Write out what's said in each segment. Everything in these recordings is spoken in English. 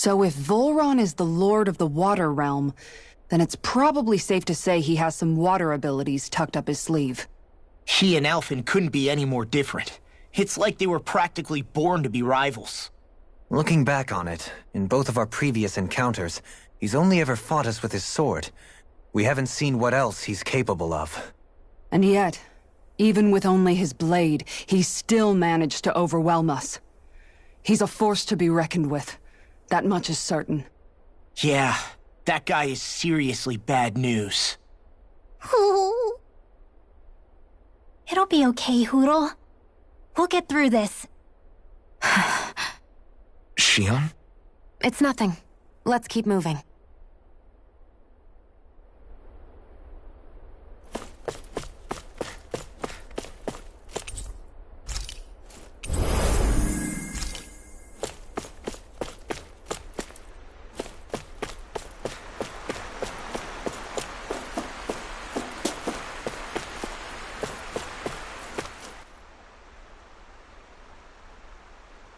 So if Volron is the lord of the water realm, then it's probably safe to say he has some water abilities tucked up his sleeve. He and Alphen couldn't be any more different. It's like they were practically born to be rivals. Looking back on it, in both of our previous encounters, he's only ever fought us with his sword. We haven't seen what else he's capable of. And yet, even with only his blade, he still managed to overwhelm us. He's a force to be reckoned with. That much is certain. Yeah, that guy is seriously bad news. It'll be okay, Hootle. We'll get through this. Shion? It's nothing. Let's keep moving.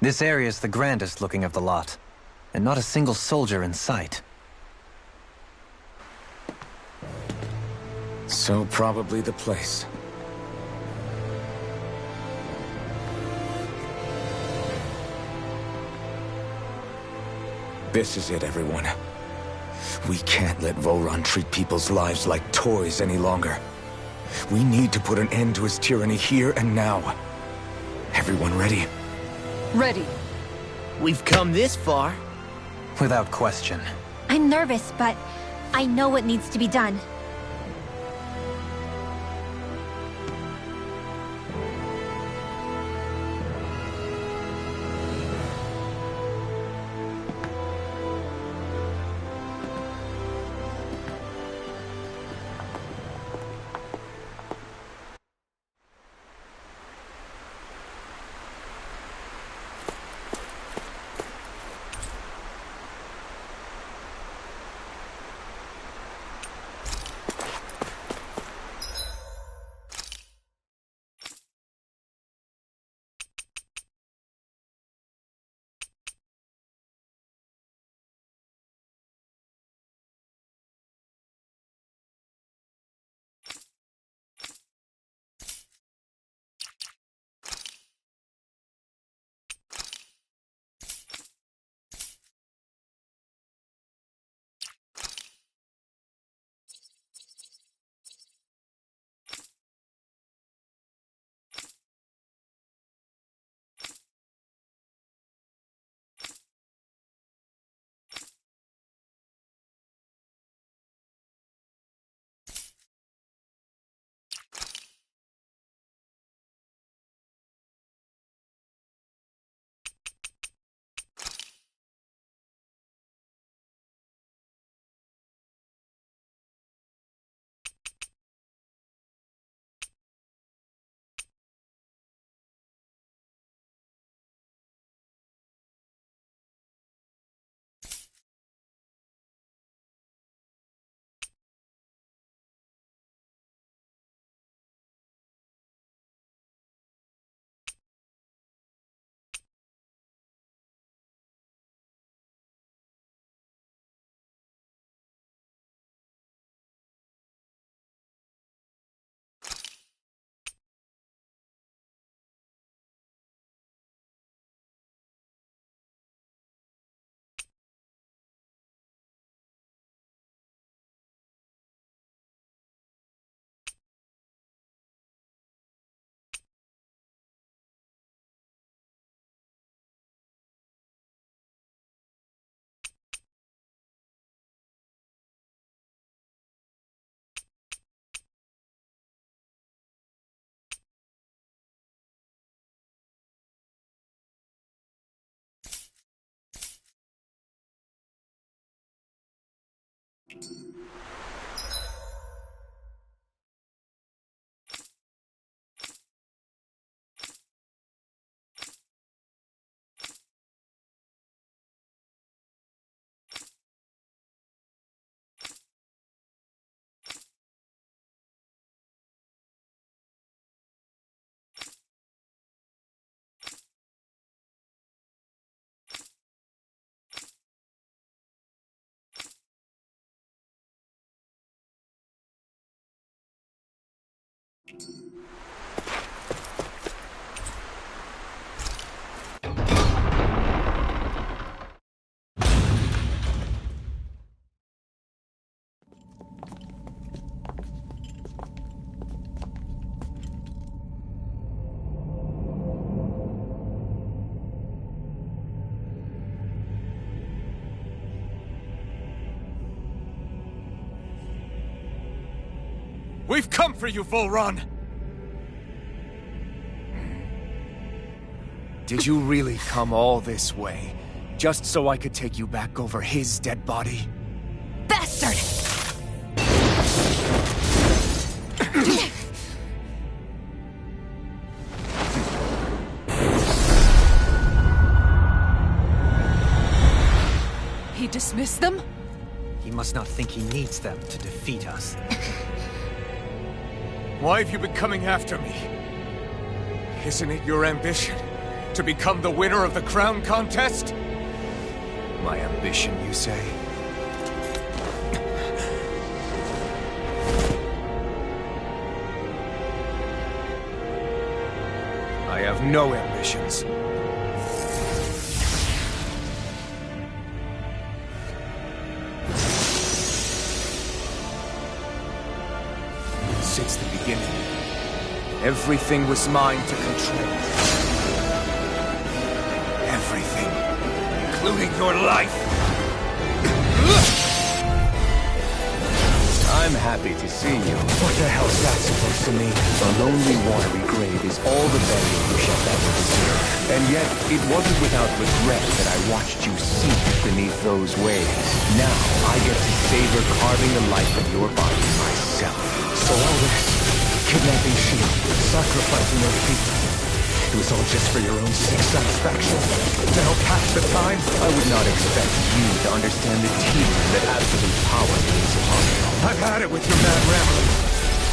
This area's the grandest looking of the lot, and not a single soldier in sight. So probably the place. This is it, everyone. We can't let Volron treat people's lives like toys any longer. We need to put an end to his tyranny here and now. Everyone ready? Ready. We've come this far. Without question. I'm nervous, but I know what needs to be done. We've come for you, Volron! Did you really come all this way, just so I could take you back over his dead body? Bastard! He dismissed them? He must not think he needs them to defeat us. Why have you been coming after me? Isn't it your ambition to become the winner of the crown contest? My ambition, you say? I have no ambitions. Since the beginning, everything was mine to control. Everything, including your life. I'm happy to see you. What the hell's that supposed to mean? A lonely, watery grave is all the burial you shall ever deserve. And yet, it wasn't without regret that I watched you sink beneath those waves. Now, I get to savor carving the life of your body myself. So all this, kidnapping Shield, sacrificing those people, it was all just for your own sick satisfaction? To help pass the time? I would not expect you to understand the tedium that absolute power brings upon you. I've had it with your mad ramblings.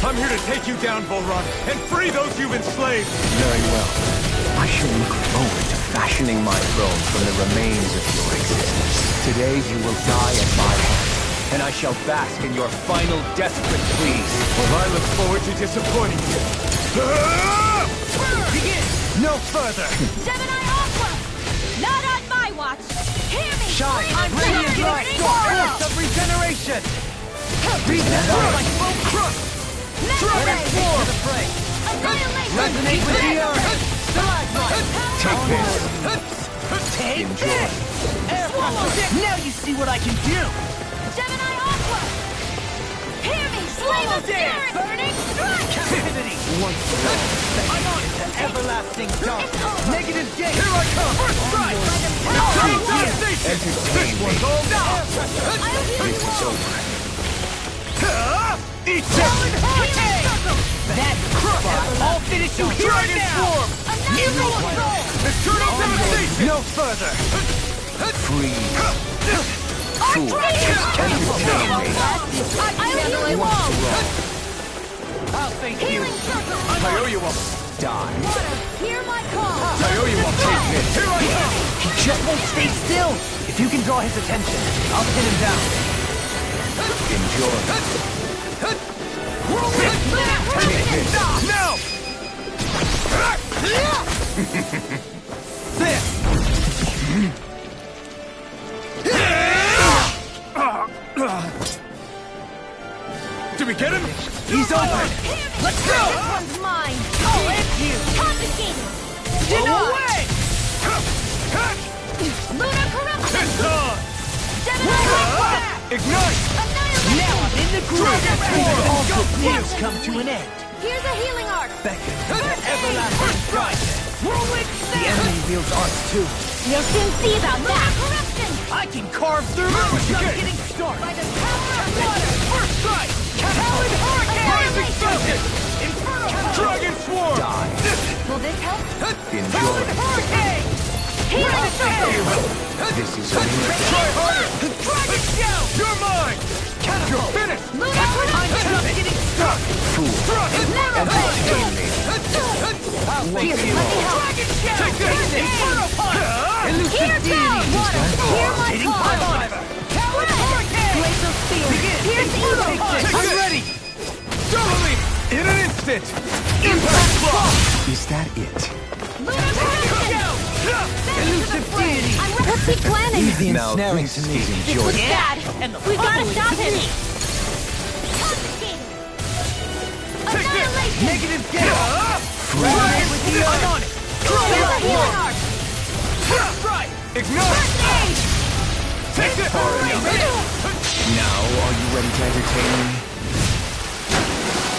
I'm here to take you down, Volron, and free those you've enslaved! Very well. I shall look forward to fashioning my throne from the remains of your existence. Today you will die at my hand, and I shall bask in your final desperate pleas. Well, I look forward to disappointing you. Begin! No further! Gemini Aqua! Not on my watch! Hear me! Shine! Radiant light! Force of regeneration! Breathe it out like smoke crook! Dragon swarm! Annihilation! Resonate with the earth! Stalagmite! Take this! Take Enjoy. Now you see what I can do! Gemini Aqua! Hear me! Slay the spirit! Burning strike! captivity! Once for all, I'm on to everlasting dark! It's over! Negative gate! Here I come! First strike! Entertain me! This is over. Eat Healing this! circle! That's crook! I'll finish you here and Dragon now! swarm! Annihilation! Eternal devastation! No further! Free. Fool. I'll heal you all! I'll thank you! Healing circle! I owe you one. Die! Water, hear my call! I owe you one. Take this. Here I come! He just won't stay still! If you can draw his attention, I'll pin him down. Enjoy. Now! Did we get him? He's open! Let's go! This one's mine! I'll end you! Confiscated! Away! Lunar corruption! It's on! Gemini Aqua! Ignite! Annihilation! Now I'm in the groove! All good news come to an end. Here's a healing arc! Beckon to the everlasting strike! The enemy wields arts too. You'll soon see about that! Corruption! I can carve through just getting started. By the power of water! First strike! Talon Rising focus! Dragon swarm! Die! Will this help? Enjoy! Hurricane! Healing circle! This is over. Try harder! Dragon show! You're mine! You're finished! Lunar corruption! Getting stuck. Fool! Narrow Entertain me! I'll Here, thank you. let me help! Take this! Inferno punch. Here, down! Water! Hear my call! Talon hurricane. Blaze of steel. Begin. Here's Inferno Eagle. punch. I'm ready! Double me! In an instant! it! Is that it? Elusive deity! Let's keep planning! Now this is enjoyable. Bad! We gotta stop him! Annihilation! Negative gate! Right with the I'm on it! Here's a healing art! Right! Ignore! First aid! Take it! Now, are you ready to entertain me?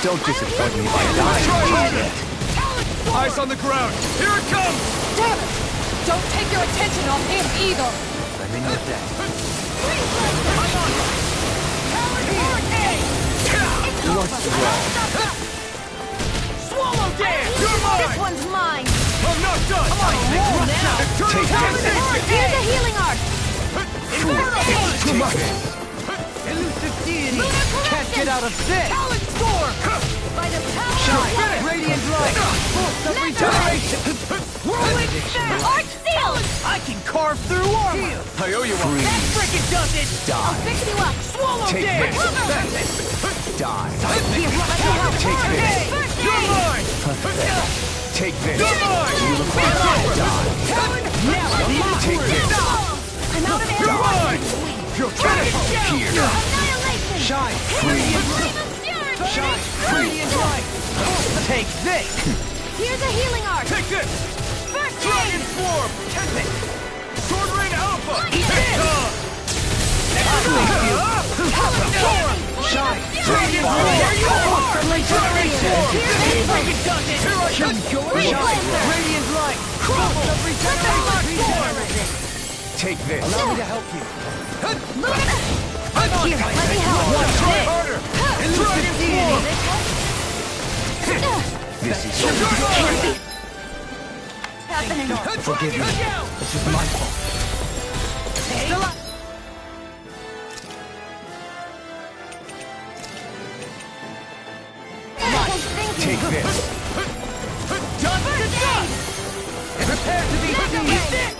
Don't disappoint me by dying. Eyes on the ground! Here it comes! Damn it! Don't take your attention off him either! I'm in your debt. What's wrong? Swallow dance! You're This mine! one's mine! I'm not done! I'm on a roll now! Take this! Here's a healing art! It's too much! Elusive deity! Lunar Can't get out of this! Talent storm! By the power of Radiant light! Force of regeneration! Whirling snap! Art seal! I can carve through armor! I owe you one. That frickin' does it! I'll fix you up! Swallow Take dance! this. That's it! Die. Take this. First You're aid! mine! Take this. You're mine! Now Take this. I'm out of You're ammo! mine! You're finished. Here. Annihilation! Shine! Shine! Radiant light! Take this! Here's a healing art! Take this! First Dragon aid! form! Tempe! Sword Rain Alpha! Take this! Shine! Radiant light! There you are! Regeneration! Here I come! Shine! Radiant light! Force of regeneration! Take this. Allow me to help you. Here, let me help! Try harder! Dragon form! This is Happening. Forgive me. This is my fault. Take this. Done to dust! Prepare to be seized!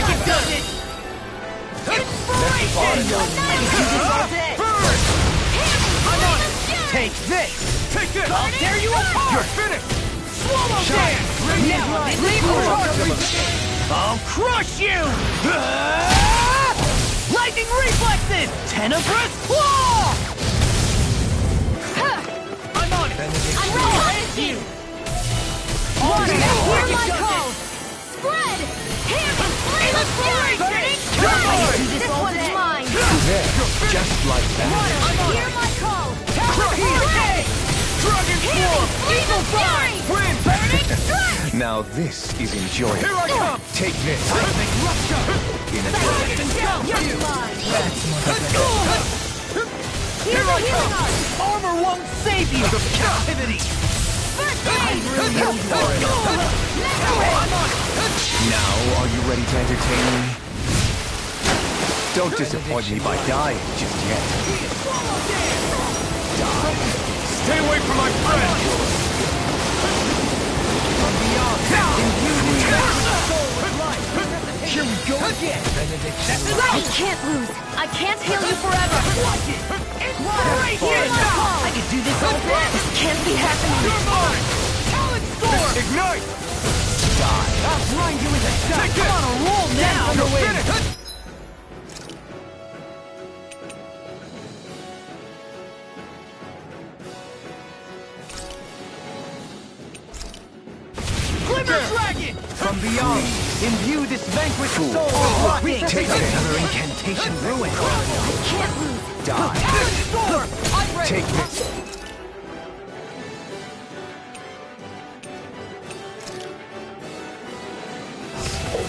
That does it! Inspiration! I'm on it! Take this! Take this! I'll tear you apart! You're finished! Swallow dance! Now I'll crush you! Lightning reflexes! Tenebrous claw! I'm on it! I'm ready! You! Hear my call! Spread! Hear me! Inspiration! This one's mine! There. Just like that. Hear my call! Dragon form! Eagle fly! Wind! Burning strike! Now this is enjoyable. Here I come! Take this. Seismic rupture! In a You're mine! Here Here's I a healing come! art! Armor won't save you from captivity! First aid! Now, are you ready to entertain me? Don't disappoint me by dying just yet. Die. Stay away from my friend! From beyond, imbue me with the soul of life! Here we go again! I can't lose! I can't heal you forever! Watch it! Inspiration! I could do this all day! This can't be happening! You're mine! Talent storm! Ignite! I'll grind you into dust! I'm on a roll now! You're finished! Glimmer Dragon! From beyond, imbue this vanquished soul with lightning! Take it! Another incantation ruin! I can't lose! Die! Talent storm! I'm ready! Take this!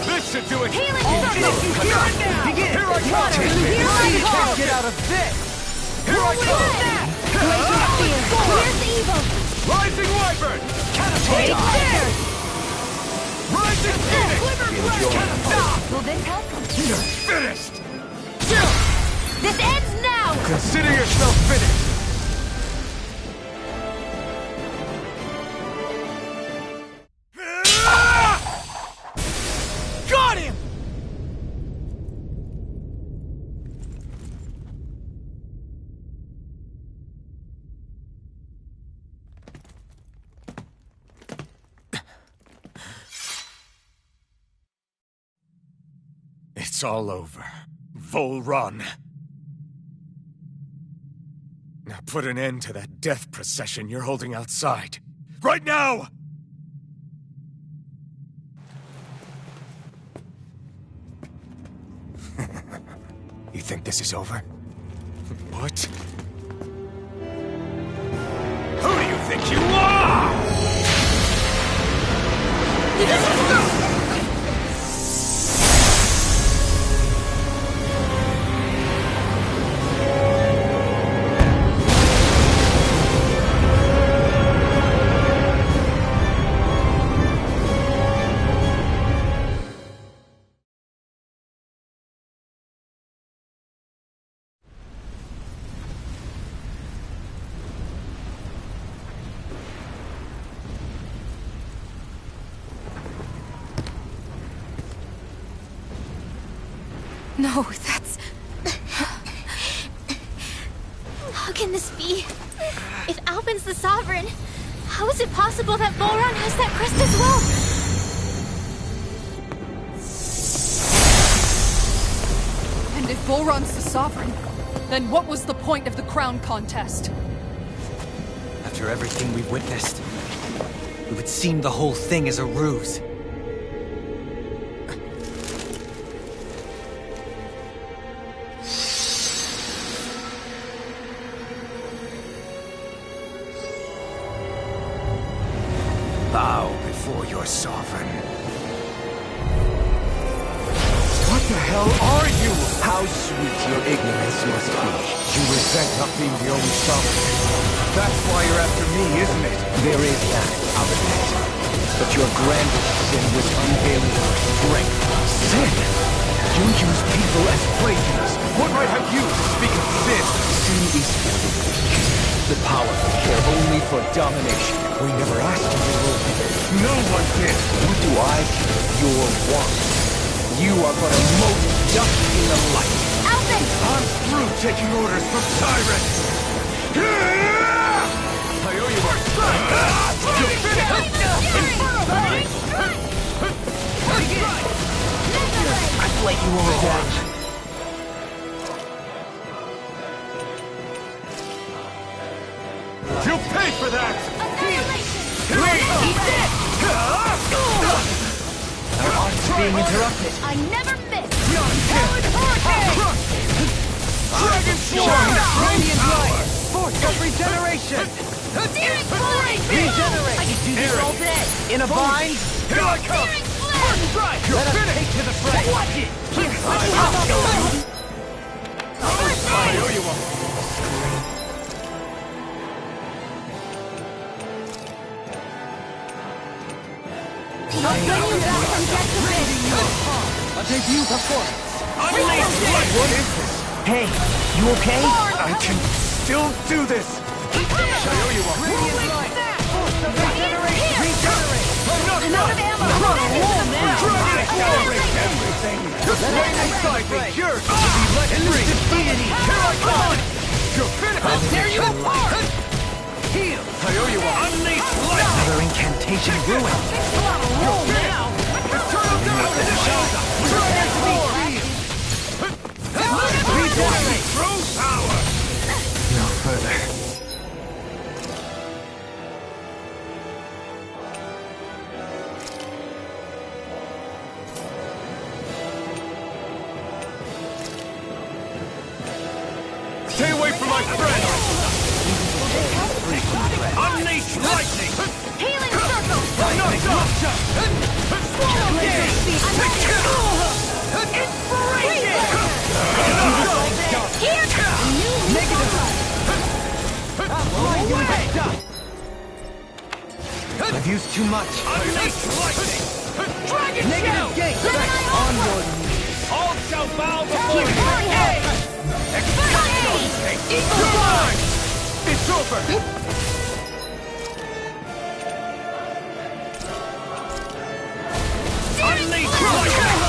This should do it! Healing Here and now! Begin! Here I come! Take this! Hear my You call! can't get out of this! Here I come! Here's evil! Rising Wyvern! Take this! Rising Phoenix! Enjoy! Will this help? You're finished! This ends now! Consider yourself finished! Got him! It's all over. Volrun. Now put an end to that death procession you're holding outside. Right now! You think this is over? What? Who do you think you are? No, that's... How can this be? If Alpin's the Sovereign, how is it possible that Volrun has that crest as well? And if Volrun's the Sovereign, then what was the point of the crown contest? After everything we've witnessed, it would seem the whole thing is a ruse. Bow before your sovereign. What the hell are you? How sweet your ignorance must be. You resent not being the only sovereign. That's why you're after me, isn't it? There is that, I'll admit. But your grandest sin was unveiling your strength. Sin? You use people as playthings. What right have you to speak of sin? Sin is for the weak. The powerful care only for domination. We never asked you to rule. No one did. What do I care? Your wants. You are but a mote dust in the light. Alpin! I'm through taking orders from tyrants. I owe you one. You're finished. I've let you all down. You'll pay for that! Eat this! Our art's being interrupted. I never miss! Dragon Sword! Radiant Light! Force of regeneration! Searing Flame! Regenerate! I can do this all day! In a vine? Here I come! Searing Flame! Strike! Let us take to the fray! Watch it! Here, let me help you! First I aid! owe you one. I'll bring you back from death to live! A debut performance! Unleash it! What is this? Hey, you okay? I can still do this! I owe you one. Radiant Light! Snap! Force of regeneration! Regenerate! I'm out of ammo! Accelerate everything! Just wait inside me! Yours to be let free! Deity! Here I come! You're finished! I'll tear you apart! Heal! I owe you one. Unleash light! Another incantation ruined. You're on a roll now! Eternal Darkness! Regenerate! Throw power! No further. Stay away from my friend! Unleash lightning! Healing circle! Swallow game! Inspiration! Here! Negative! I've used too much. Unleash lightning! Dragon Negative Shield! gate! Gemini On Alpha! your knees! All shall bow before Here, you! Hurricane! You're mine! It's over! Unleash lightning!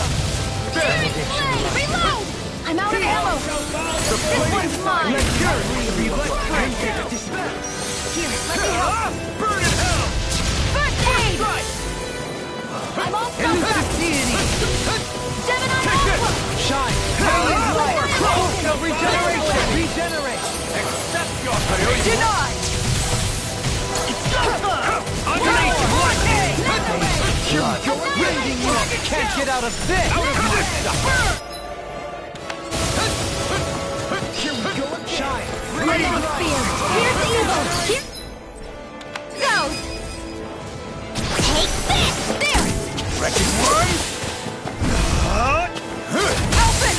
Searing Flame! Reload! I'm out of ammo! This one's mine! Let yours be let free! Dispel! Here, let me help! Burn in hell! First aid! I'm all Elusive stuffed up! deity! Gemini Take Alpha! this! get out of this! Out of my stuff! Here we go again! Shine! yin-YangSpirit! Here's evil! Here goes! Take this! There! Wrecking one! Open!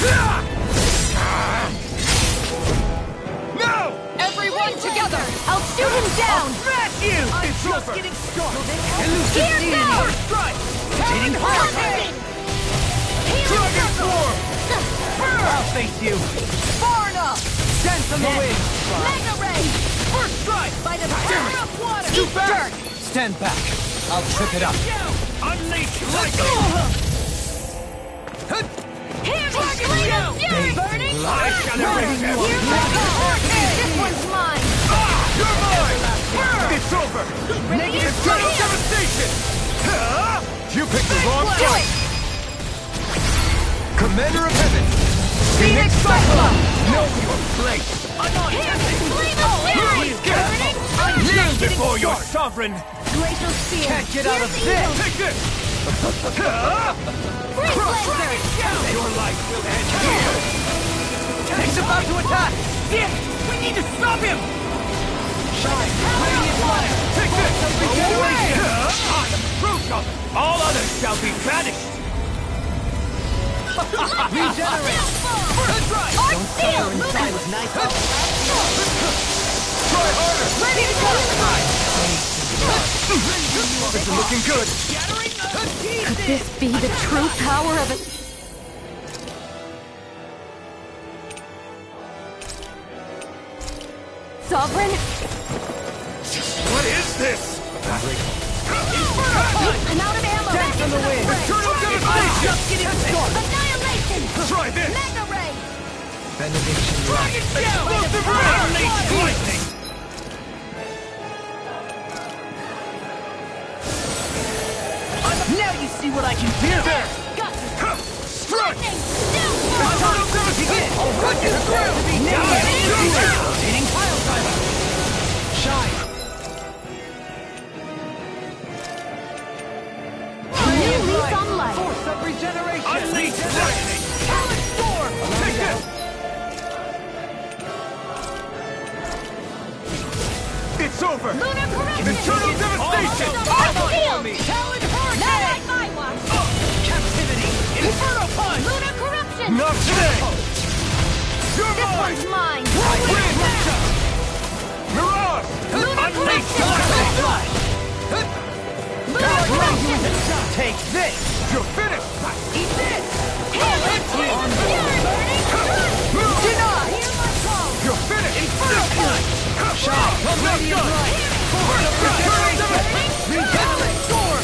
No! Everyone together! I'll shoot him down! Smash you! It's just getting started! Here goes! First strike! Rotating Harvesting! Dragon form! I'll face you! Far enough! Dance on the wind! Mega Ray! First strike! By the power of water! Too Eat fast! dirt! Stand back! I'll trip it up! Unleash lightning! Here's Flame of Fury burning! I shall erase you! Here's Mega Hurricane! This one's mine! You're mine! It's over! Radiant Eternal Flame! devastation! You picked the wrong Do fight! it! Commander of Heaven! Phoenix Cyclone! Know your place! Here's Flame of Fury! Burning! Kneel before your sovereign! Glacial Spear! Can't get out of Here's this! evil. Take this! Freeze Blazer! Your life will end here! He's about to attack! Yes! We need to stop him! Shine! Radiant light! Take this! Regeneration! I am proof of it! All others shall be banished! Regenerate! That's right! Arc Steel! Nice. Try harder! Ready to go! It's looking good! Could this be the true power of it? Sovereign? What is this? I'm out of ammo! Dance on the wind! Eternal devastation! Just getting started! Annihilation! Try this! Mega Ray! Benediction light. Explosive ray! Unleash lightning! Now you see what I can do! There! Got you! Strike! Lightning! Still Eternal devastation! I'll run to the ground! Rotating pile driver! Shine! New lease on life. Force of regeneration! Unleash lightning! Talent storm! Take this! It's over! Lunar corruption! Eternal devastation! Arc Steel! Talent hurricane! Not on my watch! Captivity! Inferno punch! Lunar corruption! Not today! You're This mine! one's mine! Wind! Mirage! Lunar Unleash corruption! lightning! Lunar corruption! Take this! You're finished! Eat this! Here! Fury burning! Deny! Hear my call! You're finished! Inferno punch! Shine! Not done! Regenerate! Storm!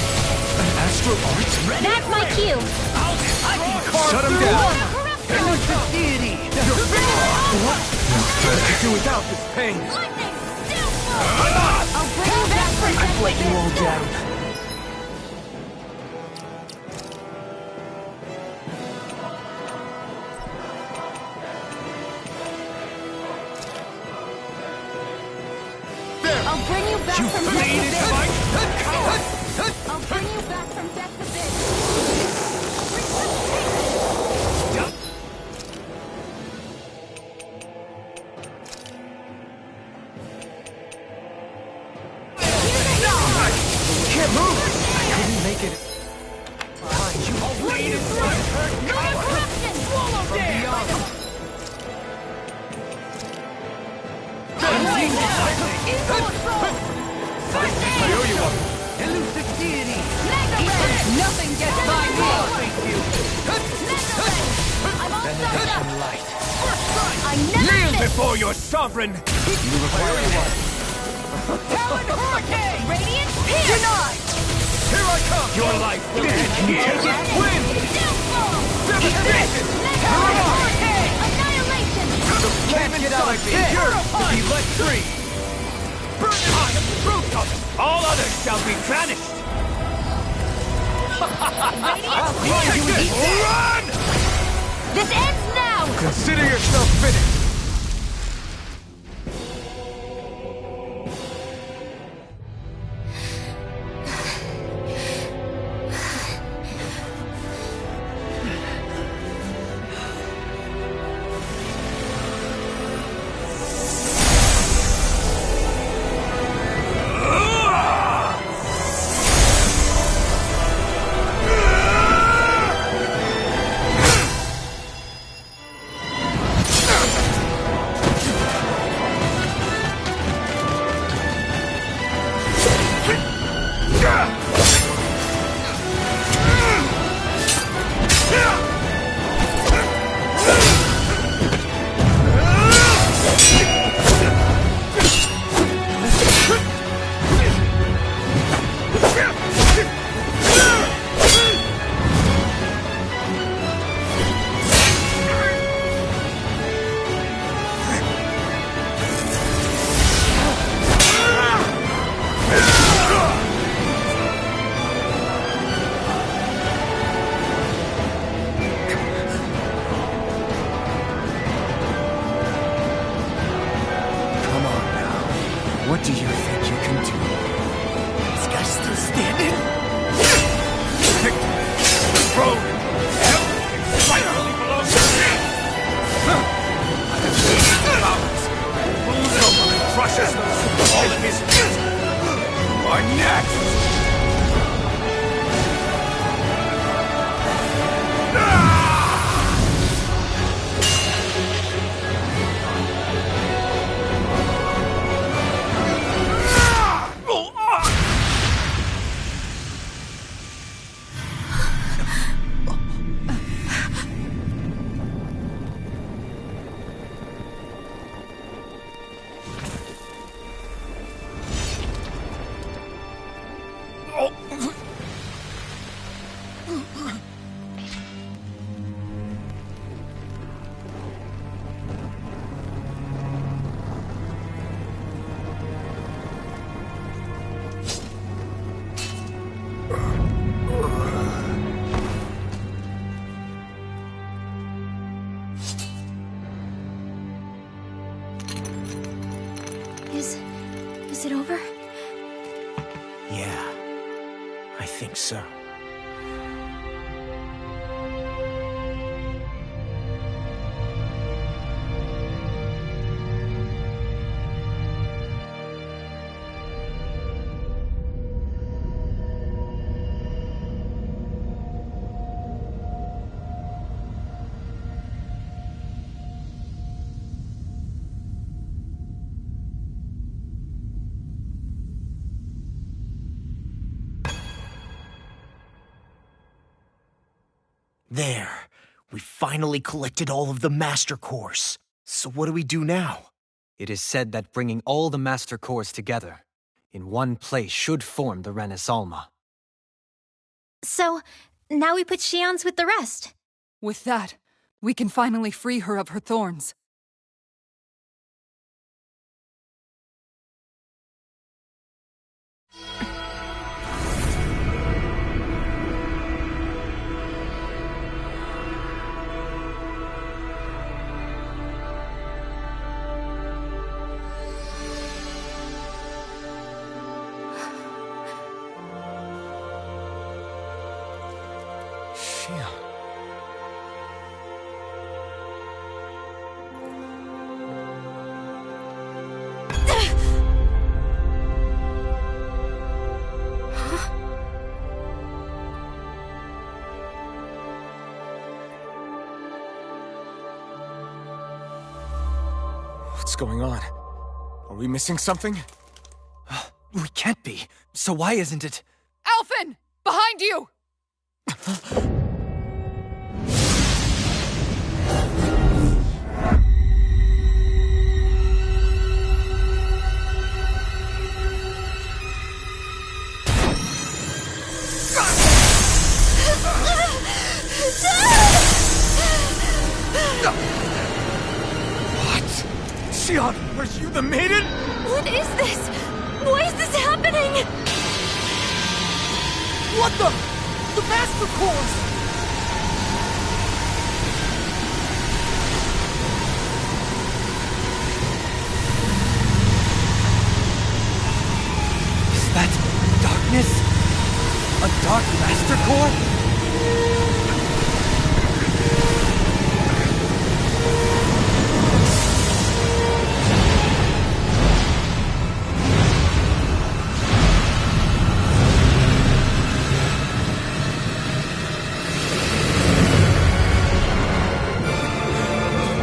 An astral arts ready? That's my cue! I can carve Shut him down! Lunar corruption! Elusive deity! You're finished! What? No good to do without this pain! Lightning! Still flow! I'll bring you back from I've let you all down. I'll bring you back You from bleeded death to fight! I'll bring you back from death to this! Can't move! I couldn't make it. You bleeded fight! Lunar corruption! Swallow dead! First I aid! owe you one! Elusive deity! Mega Ray! Nothing gets by me! Thank you! Mega Ray! I'm all sucked up! Benediction light. I never Kneel miss! before your sovereign! You require one. Talent hurricane! Radiant Pierce! Denied! Here I come! Your life will end here! Win! Still fall! Devastation! Mega Hurricane! Annihilation! Can't get out of this! To be let free! Burn it! I am the proof of it! All others shall be banished! I'll find you and run! This ends now! Consider yourself finished! sir. There. We finally collected all of the Master Cores. So what do we do now? It is said that bringing all the Master Cores together in one place should form the Renis Alma. So, now we put Shion's with the rest. With that, we can finally free her of her thorns. Shion. What's going on? Are we missing something? We can't be. So why isn't it? Alphen! Behind you! Shion, are you the maiden? What is this? Why is this happening? What the? The Master Cores! Is that darkness? A dark Master Core?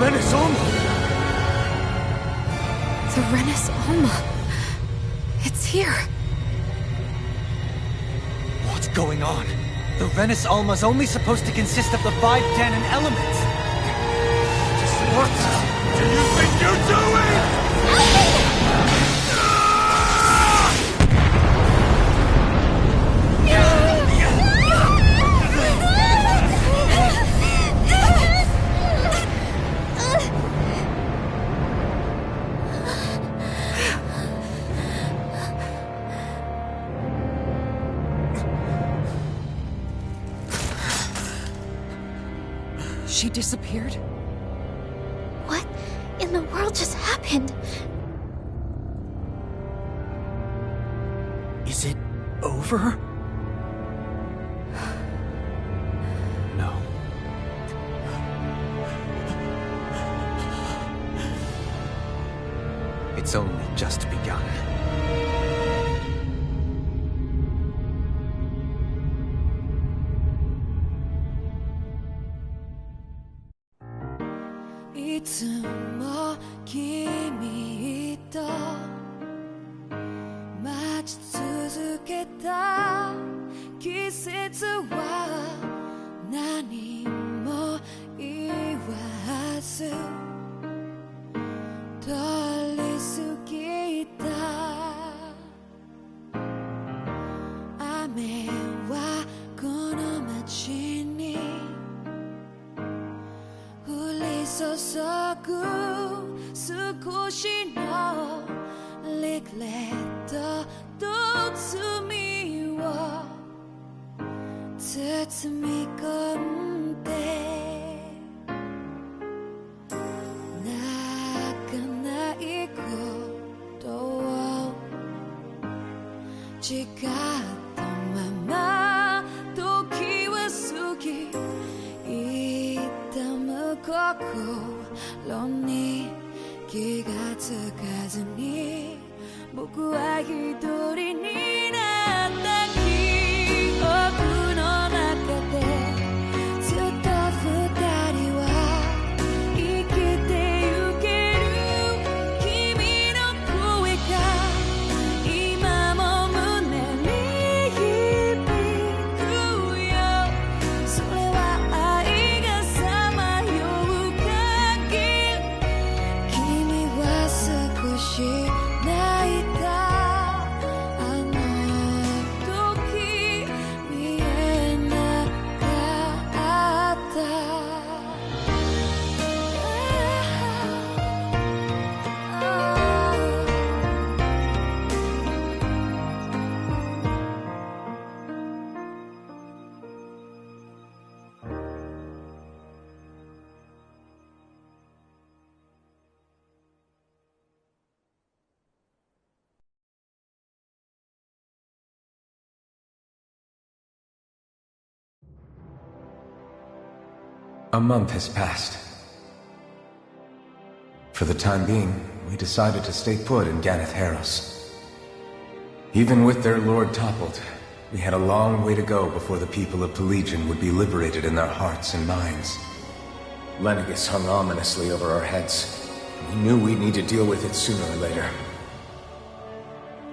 Renis Alma! The Renis Alma. It's here. What's going on? The Renis Alma's only supposed to consist of the 5 Danon elements. What do you think you're doing? She disappeared? What in the world just happened? Is it over? No. It's only just begun. 心に気がつかずに僕は一人になった記憶の中でずっと二人は生きてゆける君の声が今も胸に響くよそれは愛がさまよう限り君は少し泣いたあの時見えなかったA month has passed. For the time being, we decided to stay put in Ganeth Haros. Even with their lord toppled, we had a long way to go before the people of Pelegion would be liberated in their hearts and minds. Lenegus hung ominously over our heads. We knew we'd need to deal with it sooner or later.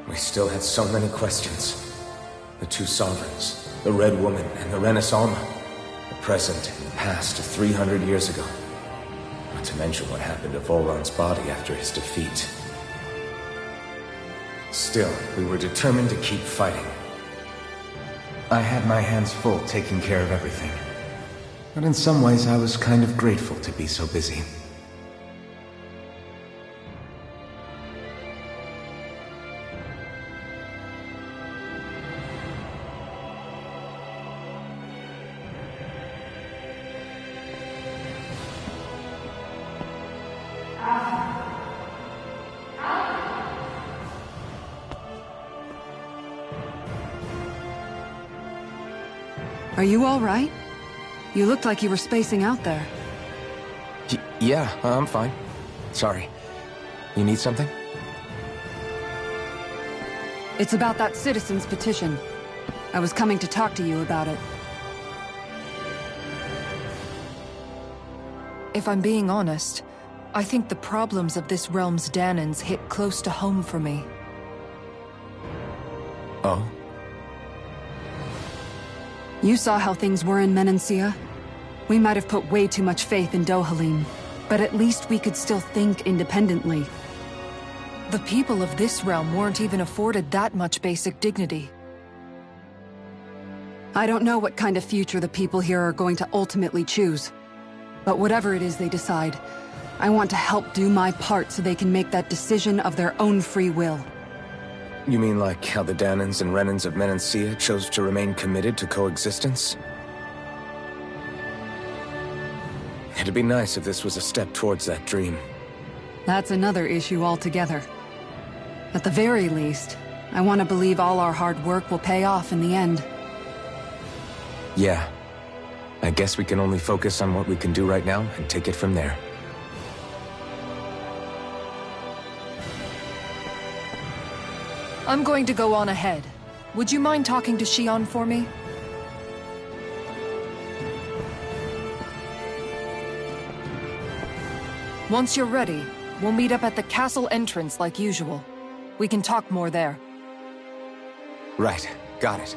We still had so many questions. The two sovereigns, the Red Woman and the Renaissance, the present and past of 300 years ago. Not to mention what happened to Volron's body after his defeat. Still, we were determined to keep fighting. I had my hands full taking care of everything. But in some ways I was kind of grateful to be so busy. Are you all right? You looked like you were spacing out there. Yeah, I'm fine. Sorry. You need something? It's about that citizen's petition. I was coming to talk to you about it. If I'm being honest, I think the problems of this realm's Danans hit close to home for me. Oh? You saw how things were in Menancia. We might have put way too much faith in Dohalim, but at least we could still think independently. The people of this realm weren't even afforded that much basic dignity. I don't know what kind of future the people here are going to ultimately choose. But whatever it is they decide, I want to help do my part so they can make that decision of their own free will. You mean like how the Danans and Renans of Menancia chose to remain committed to coexistence? It'd be nice if this was a step towards that dream. That's another issue altogether. At the very least, I want to believe all our hard work will pay off in the end. Yeah. I guess we can only focus on what we can do right now and take it from there. I'm going to go on ahead. Would you mind talking to Shion for me? Once you're ready, we'll meet up at the castle entrance like usual. We can talk more there. Right. Got it.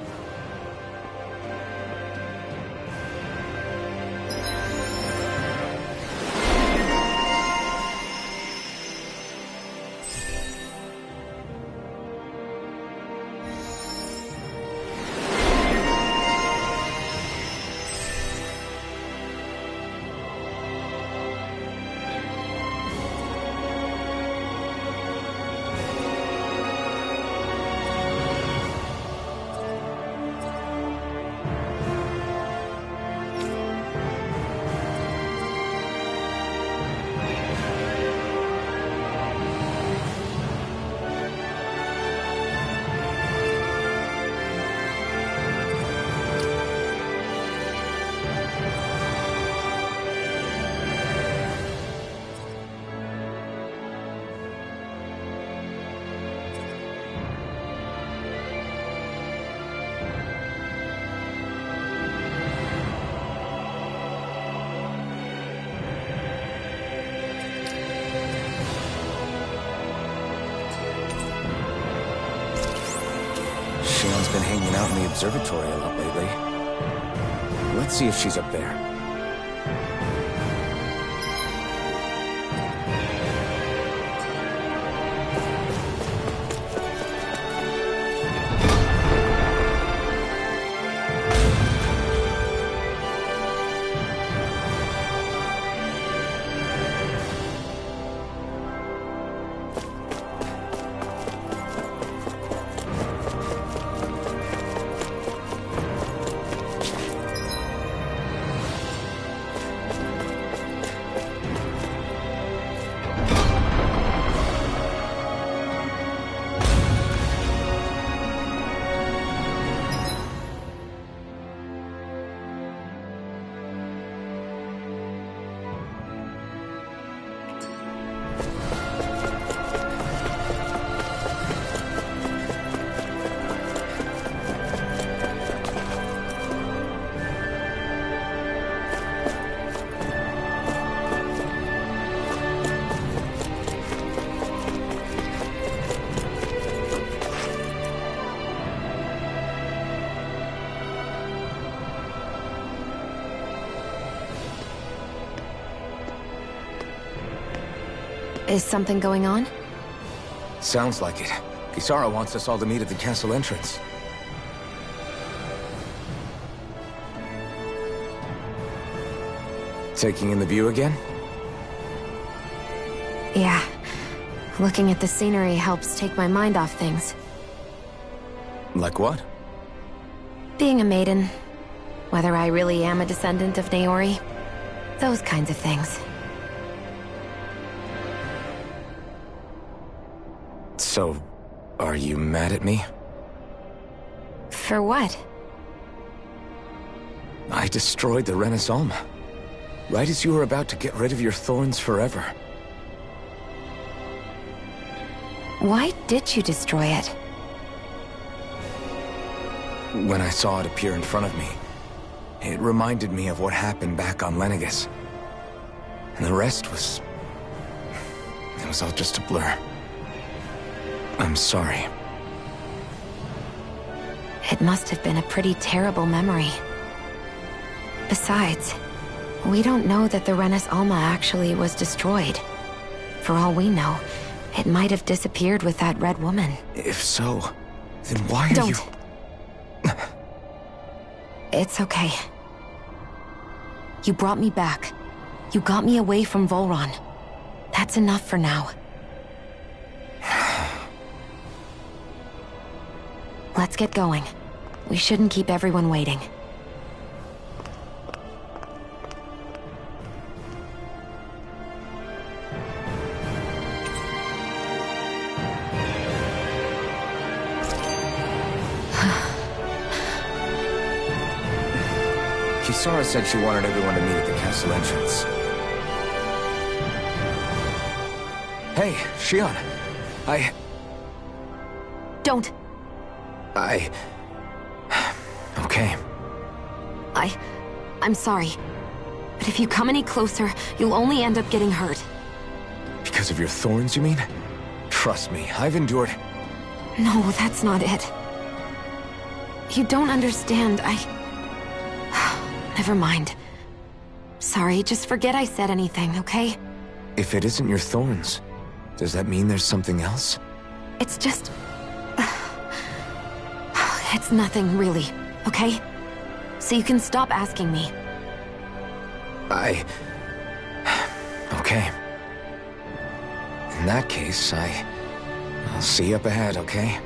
hanging out in the observatory a lot lately. Let's see if she's up there. Is something going on? Sounds like it. Kisara wants us all to meet at the castle entrance. Taking in the view again? Yeah. Looking at the scenery helps take my mind off things. Like what? Being a maiden. Whether I really am a descendant of Naori. Those kinds of things. So, are you mad at me? For what? I destroyed the Renaissance. Right as you were about to get rid of your thorns forever. Why did you destroy it? When I saw it appear in front of me, it reminded me of what happened back on Lenegus. And the rest was... it was all just a blur. I'm sorry. It must have been a pretty terrible memory. Besides, we don't know that the Renis Alma actually was destroyed. For all we know, it might have disappeared with that red woman. If so, then why are you... Don't. It's okay. You brought me back. You got me away from Volron. That's enough for now. Let's get going. We shouldn't keep everyone waiting. Kisara said she wanted everyone to meet at the castle entrance. Hey, Shion. Don't! Okay. I'm sorry. But if you come any closer, you'll only end up getting hurt. Because of your thorns, you mean? Trust me, I've endured... No, that's not it. You don't understand, Never mind. Sorry, just forget I said anything, okay? If it isn't your thorns, does that mean there's something else? It's just... It's nothing, really, okay? So you can stop asking me. Okay. In that case, I'll see you up ahead, okay?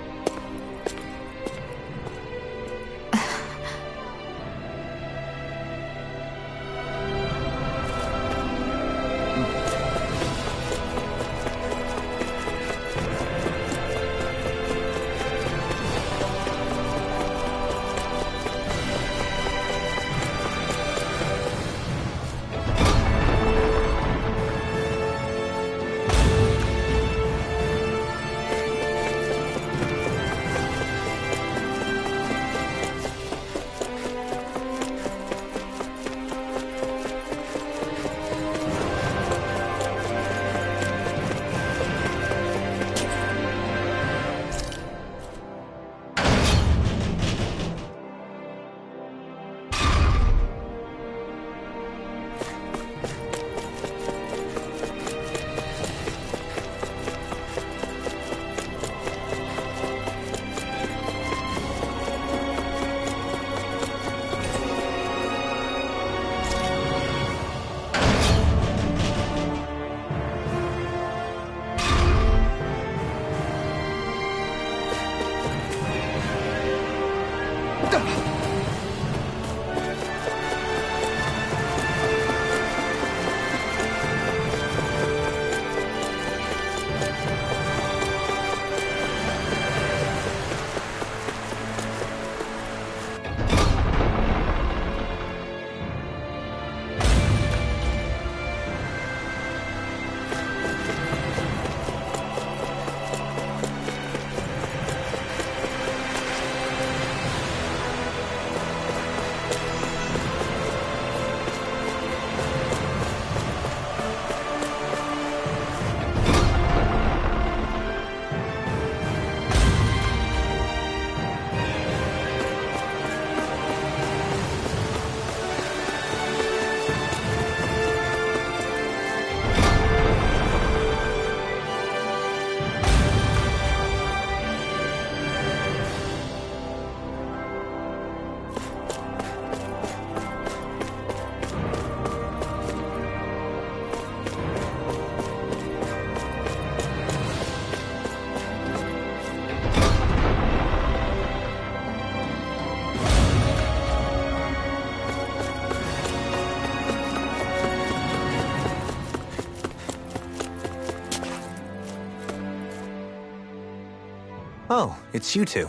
Oh, it's you two.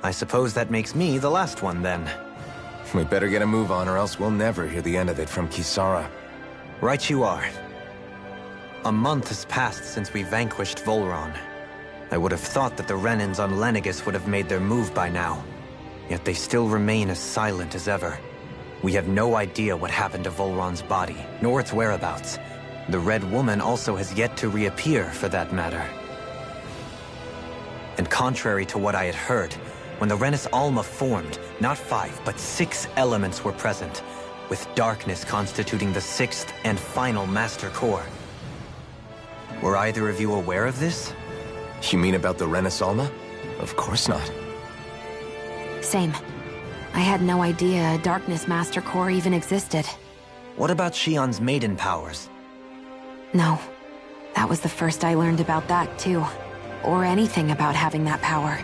I suppose that makes me the last one then. We better get a move on or else we'll never hear the end of it from Kisara. Right you are. A month has passed since we vanquished Volron. I would have thought that the Renans on Lenegis would have made their move by now. Yet they still remain as silent as ever. We have no idea what happened to Volron's body, nor its whereabouts. The Red Woman also has yet to reappear, for that matter. And contrary to what I had heard, when the Renis Alma formed, not 5, but 6 elements were present, with darkness constituting the 6th and final Master Core. Were either of you aware of this? You mean about the Renis Alma? Of course not. Same. I had no idea a Darkness Master Core even existed. What about Shion's maiden powers? No. That was the first I learned about that, too. Or anything about having that power.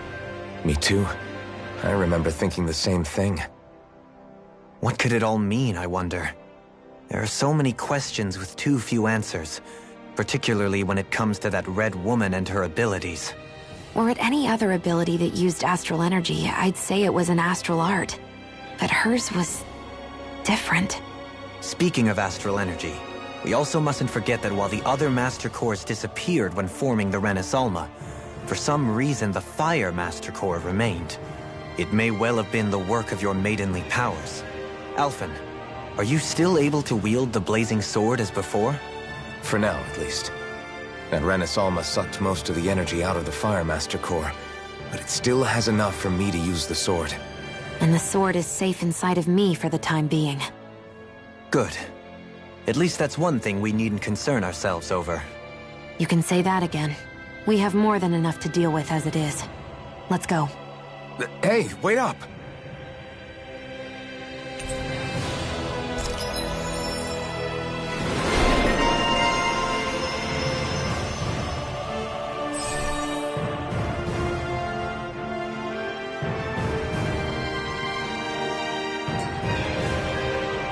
Me too. I remember thinking the same thing. What could it all mean, I wonder? There are so many questions with too few answers, particularly when it comes to that Red Woman and her abilities. Or at any other ability that used astral energy, I'd say it was an astral art. But hers was different. Speaking of astral energy, we also mustn't forget that while the other Master Cores disappeared when forming the Renis Alma, for some reason the Fire Master Core remained. It may well have been the work of your maidenly powers. Alphen, are you still able to wield the blazing sword as before? For now, at least. That Renis Alma sucked most of the energy out of the Fire Master Core, but it still has enough for me to use the sword. And the sword is safe inside of me for the time being. Good. At least that's one thing we needn't concern ourselves over. You can say that again. We have more than enough to deal with as it is. Let's go. Hey, wait up!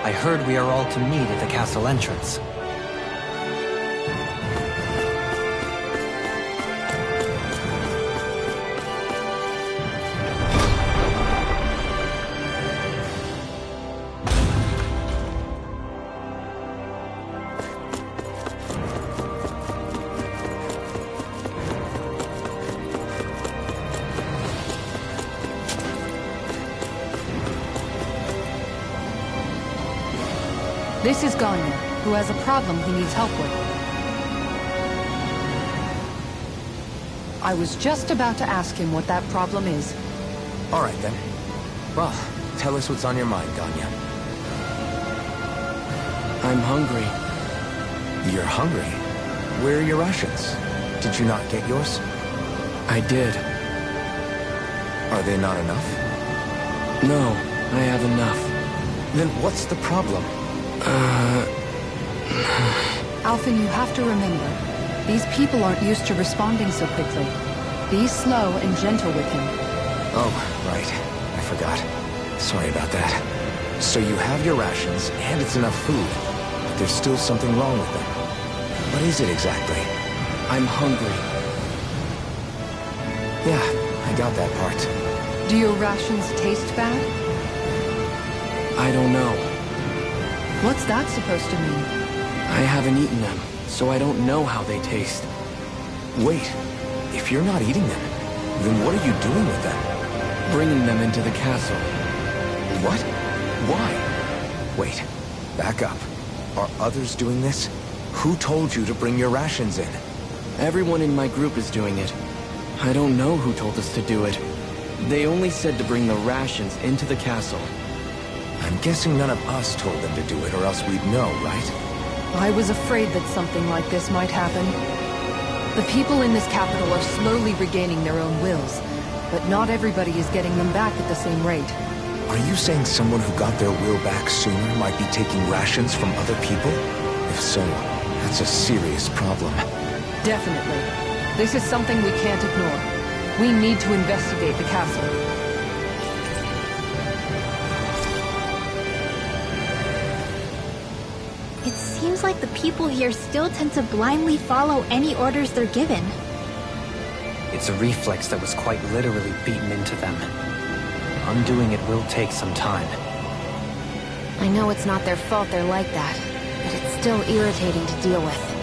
I heard we are all to meet at the castle entrance. This is Ganya, who has a problem he needs help with. I was just about to ask him what that problem is. All right, then. Well, tell us what's on your mind, Ganya. I'm hungry. You're hungry? Where are your rations? Did you not get yours? I did. Are they not enough? No, I have enough. Then what's the problem? Alphen, you have to remember, these people aren't used to responding so quickly. Be slow and gentle with him. Oh, right. I forgot. Sorry about that. So you have your rations, and it's enough food, but there's still something wrong with them. What is it exactly? I'm hungry. Yeah, I got that part. Do your rations taste bad? I don't know. What's that supposed to mean? I haven't eaten them, so I don't know how they taste. Wait, if you're not eating them, then what are you doing with them? Bringing them into the castle. What? Why? Wait, back up. Are others doing this? Who told you to bring your rations in? Everyone in my group is doing it. I don't know who told us to do it. They only said to bring the rations into the castle. I'm guessing none of us told them to do it, or else we'd know, right? I was afraid that something like this might happen. The people in this capital are slowly regaining their own wills, but not everybody is getting them back at the same rate. Are you saying someone who got their will back sooner might be taking rations from other people? If so, that's a serious problem. Definitely. This is something we can't ignore. We need to investigate the castle. It seems like the people here still tend to blindly follow any orders they're given. It's a reflex that was quite literally beaten into them. Undoing it will take some time. I know it's not their fault they're like that, but it's still irritating to deal with.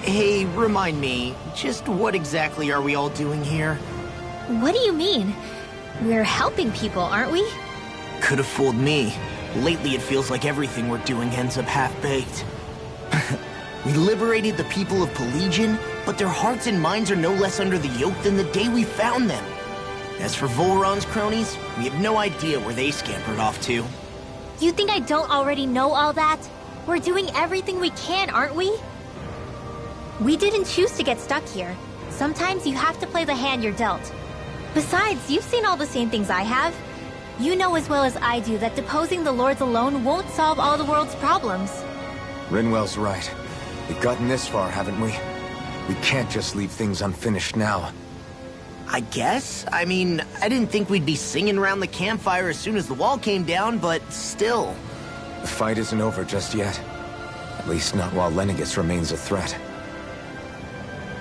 Hey, remind me, just what exactly are we all doing here? What do you mean? We're helping people, aren't we? Could have fooled me. Lately it feels like everything we're doing ends up half-baked. We liberated the people of Pelagian, but their hearts and minds are no less under the yoke than the day we found them. As for Volron's cronies, we have no idea where they scampered off to. You think I don't already know all that? We're doing everything we can, aren't we? We didn't choose to get stuck here. Sometimes you have to play the hand you're dealt. Besides, you've seen all the same things I have. You know as well as I do that deposing the lords alone won't solve all the world's problems. Rinwell's right. We've gotten this far, haven't we? We can't just leave things unfinished now. I guess? I mean, I didn't think we'd be singing around the campfire as soon as the wall came down, but still. The fight isn't over just yet. At least not while Lenegis remains a threat.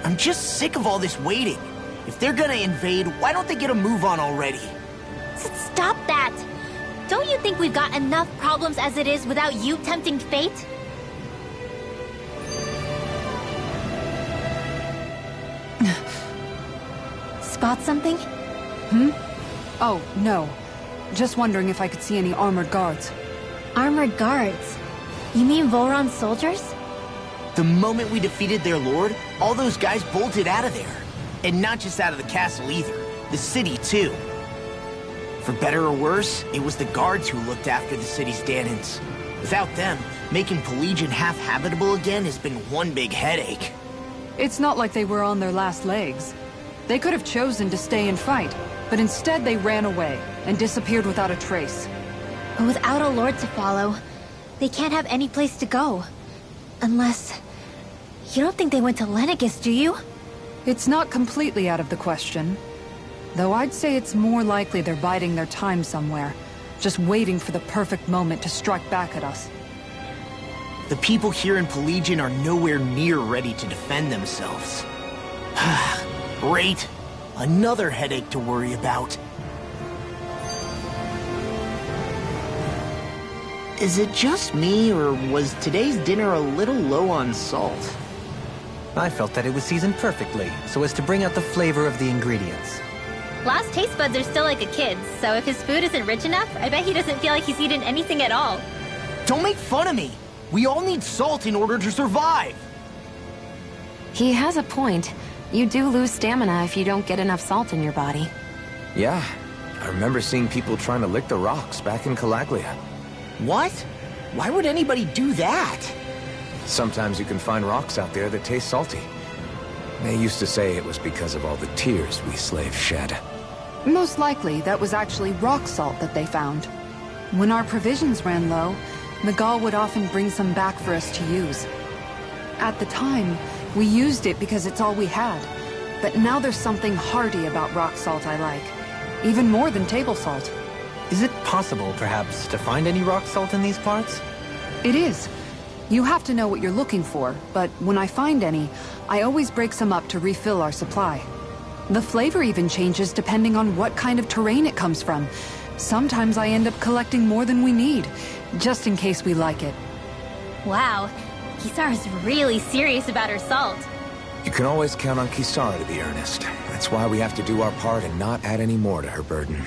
I'm just sick of all this waiting. If they're gonna invade, why don't they get a move on already? Stop that! Don't you think we've got enough problems as it is without you tempting fate? Spot something? Oh, no. Just wondering if I could see any armored guards. Armored guards? You mean Volron's soldiers? The moment we defeated their lord, all those guys bolted out of there. And not just out of the castle either. The city, too. For better or worse, it was the guards who looked after the city's Danans. Without them, making Pelagian half-habitable again has been one big headache. It's not like they were on their last legs. They could have chosen to stay and fight, but instead they ran away and disappeared without a trace. But without a lord to follow, they can't have any place to go. Unless... You don't think they went to Lenegis, do you? It's not completely out of the question. Though I'd say it's more likely they're biding their time somewhere, just waiting for the perfect moment to strike back at us. The people here in Pelagian are nowhere near ready to defend themselves. Great. Another headache to worry about. Is it just me, or was today's dinner a little low on salt? I felt that it was seasoned perfectly, so as to bring out the flavor of the ingredients. Last taste buds are still like a kid's, so if his food isn't rich enough, I bet he doesn't feel like he's eaten anything at all. Don't make fun of me! We all need salt in order to survive! He has a point. You do lose stamina if you don't get enough salt in your body. Yeah, I remember seeing people trying to lick the rocks back in Calaglia. What? Why would anybody do that? Sometimes you can find rocks out there that taste salty. They used to say it was because of all the tears we slaves shed. Most likely, that was actually rock salt that they found. When our provisions ran low, Miguel would often bring some back for us to use. At the time, we used it because it's all we had. But now there's something hearty about rock salt I like. Even more than table salt. Is it possible, perhaps, to find any rock salt in these parts? It is. You have to know what you're looking for, but when I find any, I always break some up to refill our supply. The flavor even changes depending on what kind of terrain it comes from. Sometimes I end up collecting more than we need, just in case we like it. Wow, Kisara's really serious about her salt. You can always count on Kisara to be earnest. That's why we have to do our part and not add any more to her burden.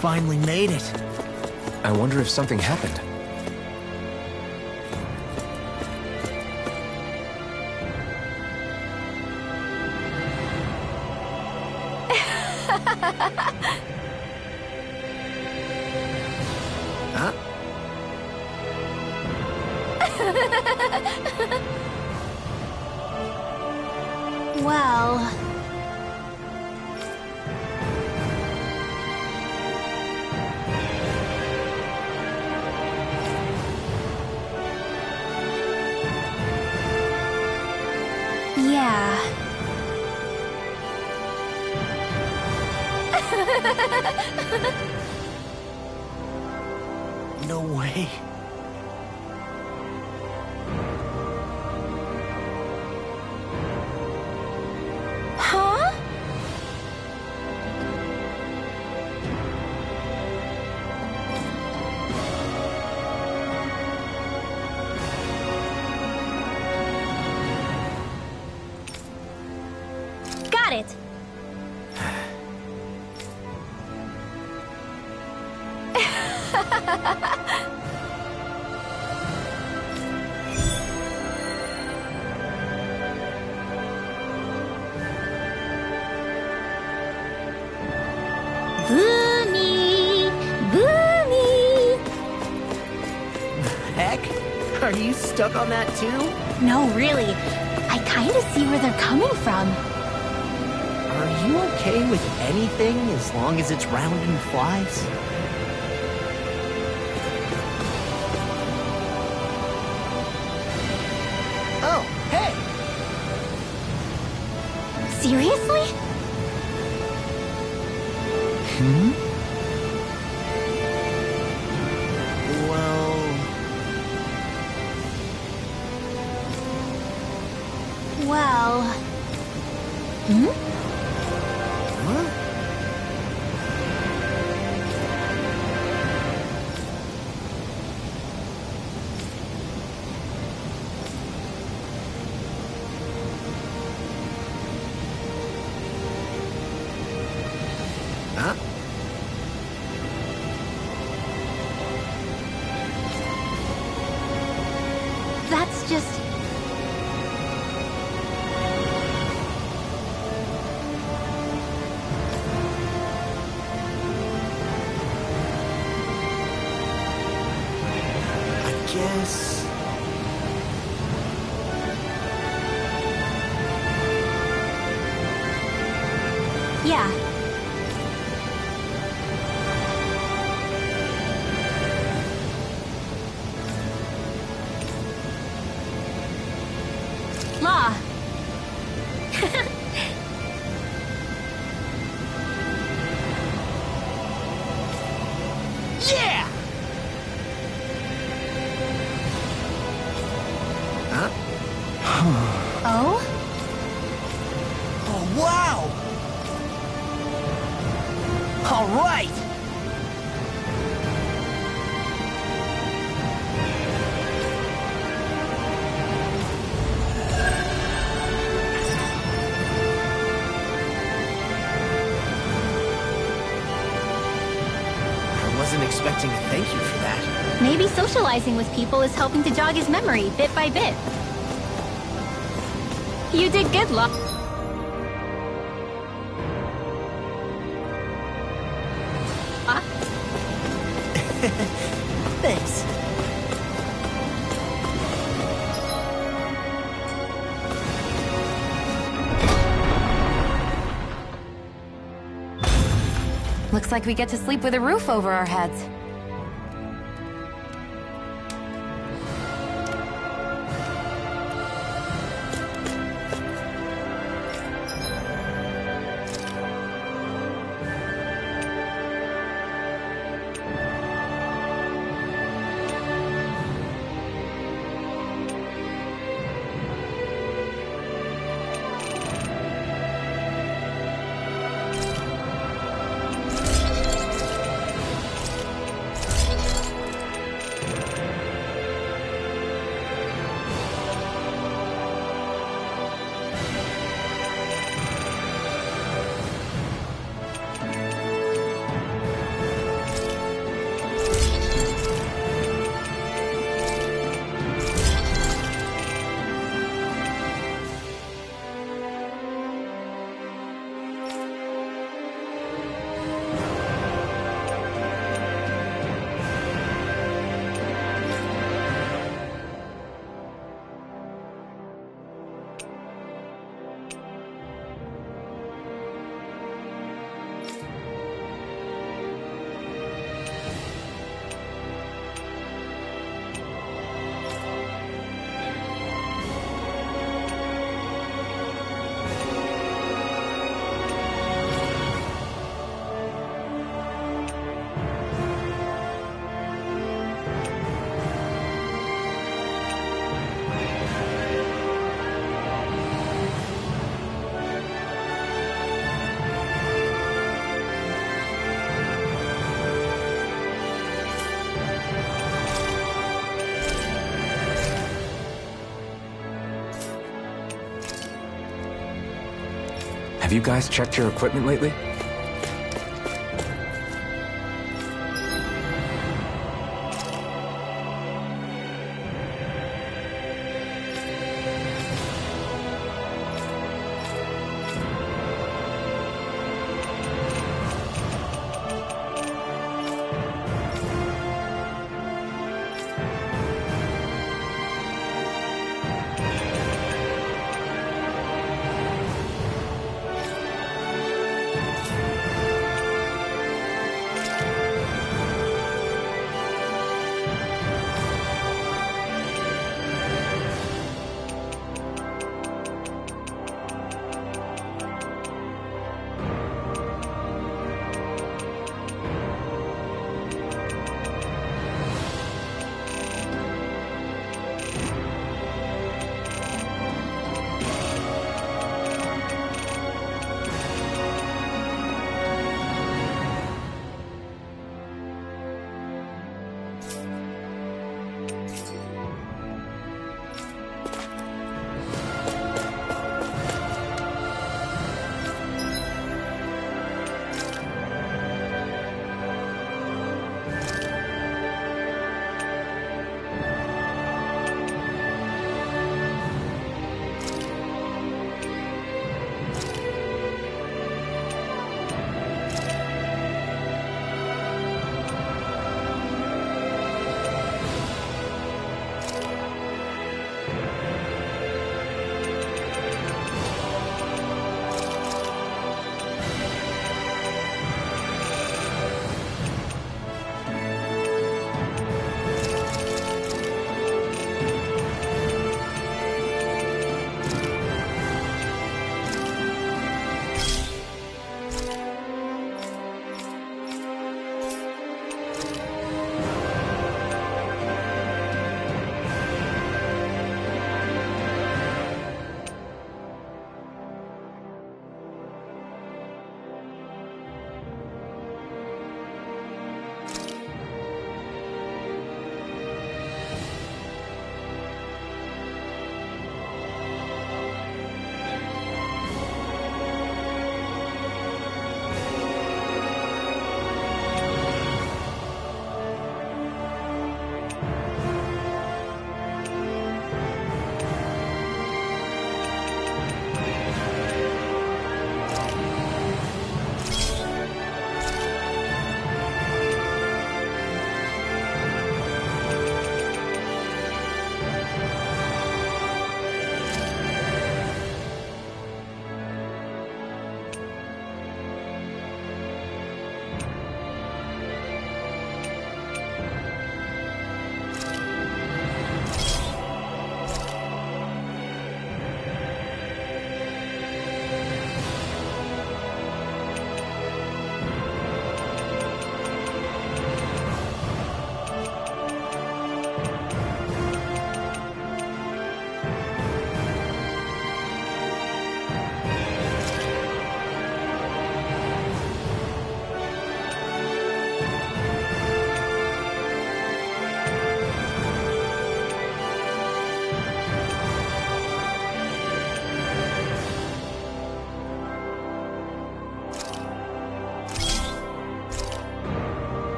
finally made it. I wonder if something happened. Huh? Well... Yeah. No way. Huh? Got it. Boomy! Boomy! Heck? Are you stuck on that too? No, really. I kinda see where they're coming from. Are you okay with anything as long as it's round and flies? Oh, hey! Seriously? Hmm? Well... Well... Hmm? Huh? Huh? That's just... I guess... Yeah. Law. Yeah! Huh? Oh? Oh, wow! All right! I wasn't expecting a thank you for that. Maybe socializing with people is helping to jog his memory bit by bit. You did good, Law. Thanks. Looks like we get to sleep with a roof over our heads. Have you guys checked your equipment lately?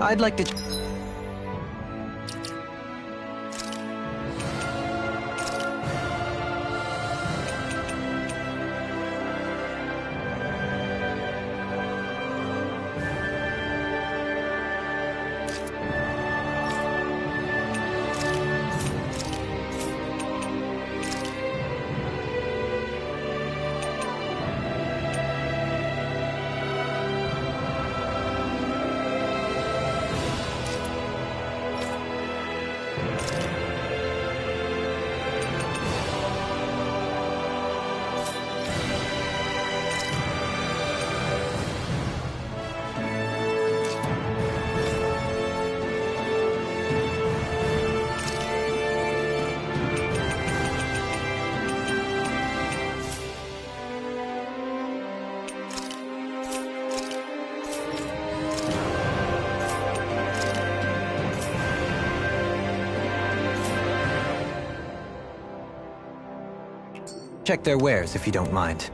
I'd like to... Check their wares, if you don't mind.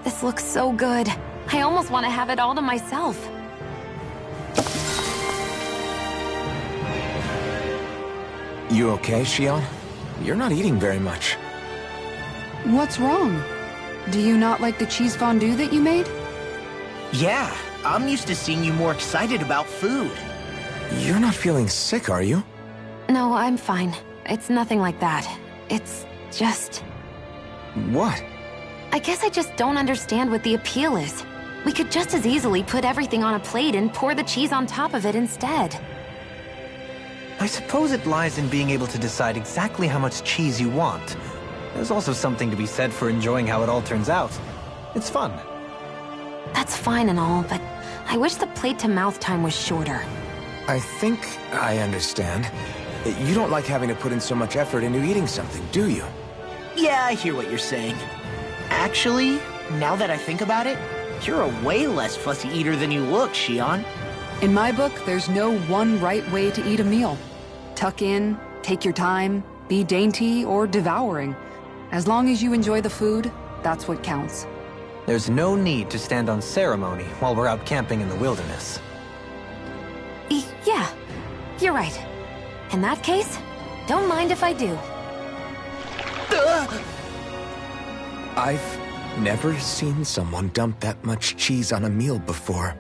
This looks so good. I almost want to have it all to myself. You okay, Shion? You're not eating very much. What's wrong? Do you not like the cheese fondue that you made? Yeah, I'm used to seeing you more excited about food. You're not feeling sick, are you? No, I'm fine. It's nothing like that. It's just... What? I guess I just don't understand what the appeal is. We could just as easily put everything on a plate and pour the cheese on top of it instead. I suppose it lies in being able to decide exactly how much cheese you want. There's also something to be said for enjoying how it all turns out. It's fun. That's fine and all, but I wish the plate-to-mouth time was shorter. I think I understand. You don't like having to put in so much effort into eating something, do you? Yeah, I hear what you're saying. Actually, now that I think about it, you're a way less fussy eater than you look, Shion. In my book, there's no one right way to eat a meal. Tuck in, take your time, be dainty or devouring. As long as you enjoy the food, that's what counts. There's no need to stand on ceremony while we're out camping in the wilderness. Yeah, you're right. In that case, don't mind if I do. I've never seen someone dump that much cheese on a meal before.